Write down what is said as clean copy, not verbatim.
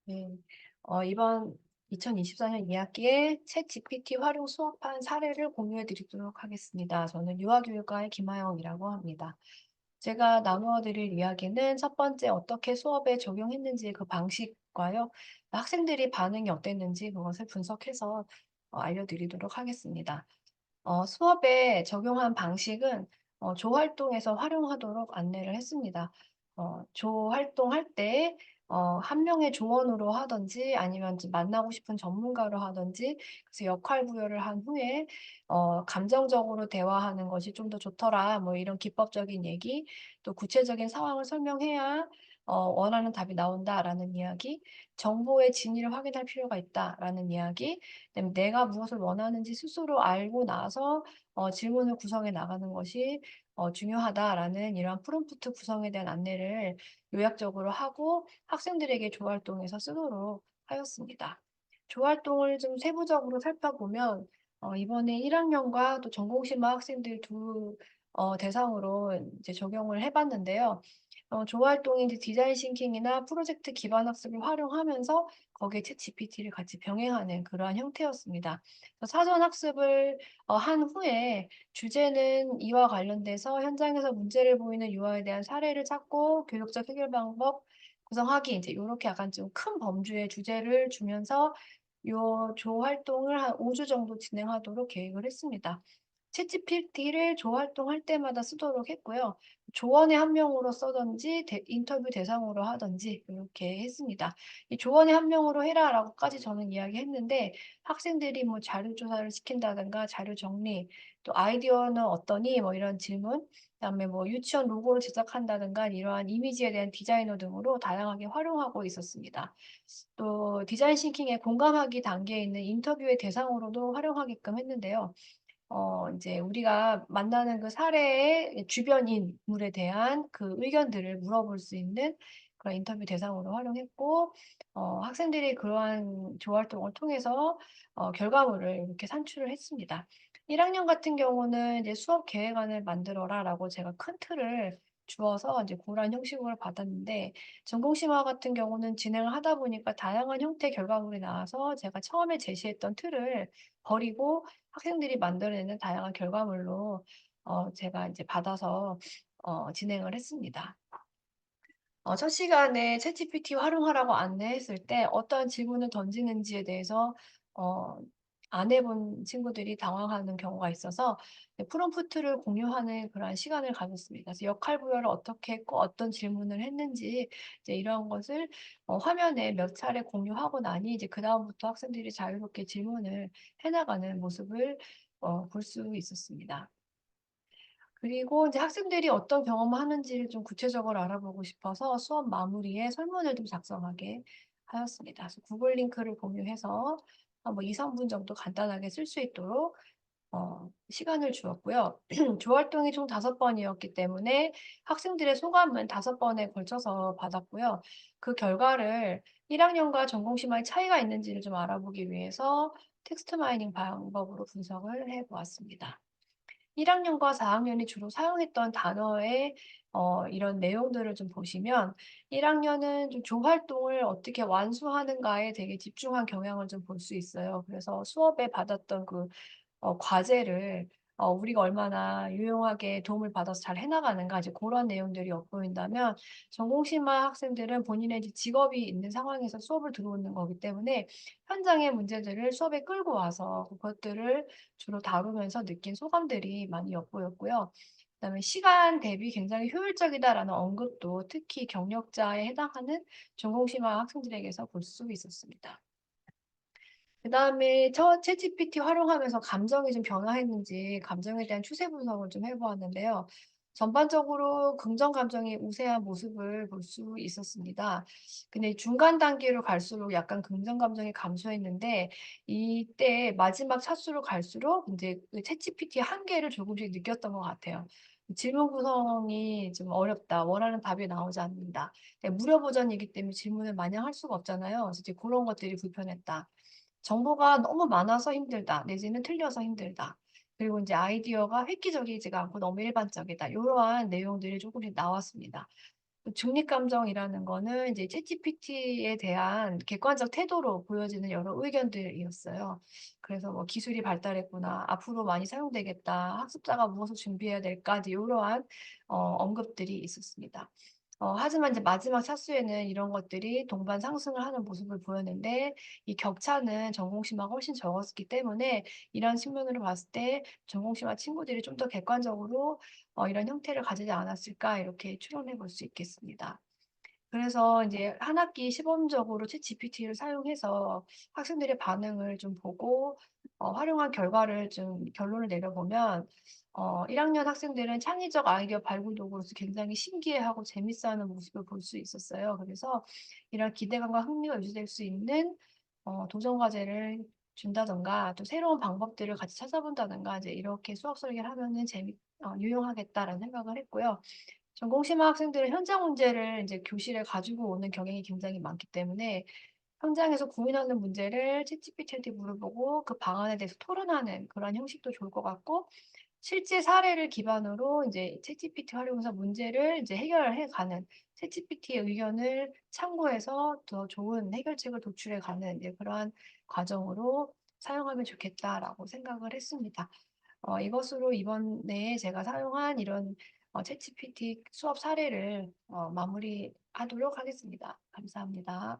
네. 이번 2024년 2학기에 챗GPT 활용 수업한 사례를 공유해 드리도록 하겠습니다. 저는 유아교육과의 김하영이라고 합니다. 제가 나누어 드릴 이야기는 첫 번째 어떻게 수업에 적용했는지 그 방식과요. 학생들이 반응이 어땠는지 그것을 분석해서 알려드리도록 하겠습니다. 수업에 적용한 방식은 조활동에서 활용하도록 안내를 했습니다. 조활동할 때 한 명의 조언으로 하든지 아니면 이제 만나고 싶은 전문가로 하든지 그래서 역할 부여를 한 후에 "감정적으로 대화하는 것이 좀 더 좋더라." 뭐 이런 기법적인 얘기, 또 구체적인 상황을 설명해야 "원하는 답이 나온다."라는 이야기, "정보의 진위를 확인할 필요가 있다."라는 이야기, 그다음에 "내가 무엇을 원하는지 스스로 알고 나서 질문을 구성해 나가는 것이 중요하다."라는 이러한 프롬프트 구성에 대한 안내를 요약적으로 하고 학생들에게 조활동에서 쓰도록 하였습니다. 조활동을 좀 세부적으로 살펴보면 이번에 1 학년과 또 전공심화 학생들 두 대상으로 이제 적용을 해 봤는데요. 조활동이 이제 디자인 싱킹이나 프로젝트 기반 학습을 활용하면서 거기에 챗GPT를 같이 병행하는 그러한 형태였습니다. 그래서 사전 학습을 한 후에 주제는 이와 관련돼서 현장에서 문제를 보이는 유아에 대한 사례를 찾고 교육적 해결 방법 구성하기, 이제 요렇게 약간 좀 큰 범주의 주제를 주면서 요 조 활동을 한 5주 정도 진행하도록 계획을 했습니다. 챗GPT를 조 활동할 때마다 쓰도록 했고요. 조원의 한 명으로 써든지 인터뷰 대상으로 하든지 이렇게 했습니다. 이 "조원의 한 명으로 해라."라고까지 저는 이야기했는데 학생들이 뭐 자료 조사를 시킨다든가 자료 정리, 또 "아이디어는 어떠니?" 뭐 이런 질문, 그다음에 뭐 유치원 로고를 제작한다든가 이러한 이미지에 대한 디자이너 등으로 다양하게 활용하고 있었습니다. 또 디자인 싱킹에 공감하기 단계에 있는 인터뷰의 대상으로도 활용하게끔 했는데요. 인제 우리가 만나는 그 사례의 주변 인물에 대한 그 의견들을 물어볼 수 있는 그런 인터뷰 대상으로 활용했고, 학생들이 그러한 조활동을 통해서 결과물을 이렇게 산출을 했습니다. 1 학년 같은 경우는 이제 "수업 계획안을 만들어라."라고 제가 큰 틀을 주어서 이제 고런 형식으로 받았는데, 전공심화 같은 경우는 진행을 하다 보니까 다양한 형태의 결과물이 나와서 제가 처음에 제시했던 틀을 버리고 학생들이 만들어내는 다양한 결과물로 제가 인제 받아서 진행을 했습니다. 첫 시간에 챗GPT 활용하라고 안내했을 때 어떠한 질문을 던지는지에 대해서 어 안 해본 친구들이 당황하는 경우가 있어서 프롬프트를 공유하는 그러한 시간을 가졌습니다. 그래서 역할 부여를 어떻게 했고 어떤 질문을 했는지 이제 이런 것을 화면에 몇 차례 공유하고 나니 이제 그다음부터 학생들이 자유롭게 질문을 해 나가는 모습을 볼 수 있었습니다. 그리고 이제 학생들이 어떤 경험을 하는지를 좀 구체적으로 알아보고 싶어서 수업 마무리에 설문을 좀 작성하게 하였습니다. 그래서 구글 링크를 공유해서 한 뭐 2-3분 정도 간단하게 쓸 수 있도록 시간을 주었고요. 조활동이 총 5 번이었기 때문에 학생들의 소감은 5 번에 걸쳐서 받았고요. 그 결과를 1 학년과 전공심화의 차이가 있는지를 좀 알아보기 위해서 텍스트 마이닝 방법으로 분석을 해 보았습니다. 1 학년과 4 학년이 주로 사용했던 단어의 이런 내용들을 좀 보시면 1 학년은 좀 조활동을 어떻게 완수하는가에 되게 집중한 경향을 좀 볼 수 있어요. 그래서 수업에 받았던 그 과제를 우리가 얼마나 유용하게 도움을 받아서 잘 해 나가는가, 이제 그런 내용들이 엿보인다면, 전공심화 학생들은 본인의 이제 직업이 있는 상황에서 수업을 들어오는 거기 때문에 현장의 문제들을 수업에 끌고 와서 그것들을 주로 다루면서 느낀 소감들이 많이 엿보였고요. 그다음에 "시간 대비 굉장히 효율적이다."라는 언급도 특히 경력자에 해당하는 전공심화 학생들에게서 볼 수 있었습니다. 그다음에 챗GPT 활용하면서 감정이 좀 변화했는지 감정에 대한 추세 분석을 좀 해 보았는데요. 전반적으로 긍정 감정이 우세한 모습을 볼 수 있었습니다. 근데 중간 단계로 갈수록 약간 긍정 감정이 감소했는데, 이때 마지막 차수로 갈수록 인제 그 챗GPT의 한계를 조금씩 느꼈던 것 같아요. "질문 구성이 좀 어렵다. 원하는 답이 나오지 않는다." 무료 버전이기 때문에 질문을 마냥 할 수가 없잖아요. 그래서 이제 고런 것들이 불편했다. "정보가 너무 많아서 힘들다." 내지는 "틀려서 힘들다." 그리고 인제 "아이디어가 획기적이지가 않고 너무 일반적이다." 요러한 내용들이 쪼끔씩 나왔습니다. 중립감정이라는 거는 이제 챗GPT에 대한 객관적 태도로 보여지는 여러 의견들이었어요. 그래서 뭐 기술이 발달했구나, 앞으로 많이 사용되겠다, 학습자가 무엇을 준비해야 될까, 이제 이러한 언급들이 있었습니다. 하지만 이제 마지막 차수에는 이런 것들이 동반 상승을 하는 모습을 보였는데 이 격차는 전공심화가 훨씬 적었기 때문에 이런 측면으로 봤을 때 전공심화 친구들이 좀 더 객관적으로 이런 형태를 가지지 않았을까 이렇게 추론해 볼 수 있겠습니다. 그래서 이제 한 학기 시범적으로 챗GPT를 사용해서 학생들의 반응을 좀 보고 활용한 결과를 좀 결론을 내려보면 1학년 학생들은 창의적 아이디어 발굴 도구로서 굉장히 신기해하고 재밌어하는 모습을 볼 수 있었어요. 그래서 이런 기대감과 흥미가 유지될 수 있는 도전 과제를 준다던가 또 새로운 방법들을 같이 찾아본다던가 이제 이렇게 수학 설계를 하면은 유용하겠다라는 생각을 했고요. 전공심화 학생들은 현장 문제를 이제 교실에 가지고 오는 경향이 굉장히 많기 때문에 현장에서 고민하는 문제를 챗GPT한테 물어보고 그 방안에 대해서 토론하는 그런 형식도 좋을 것 같고 실제 사례를 기반으로 이제 챗GPT 활용해서 문제를 이제 해결해 가는 챗GPT의 의견을 참고해서 더 좋은 해결책을 도출해 가는 이제 그러한 과정으로 사용하면 좋겠다라고 생각을 했습니다. 이것으로 이번에 제가 사용한 이런 챗GPT 수업 사례를 마무리하도록 하겠습니다. 감사합니다.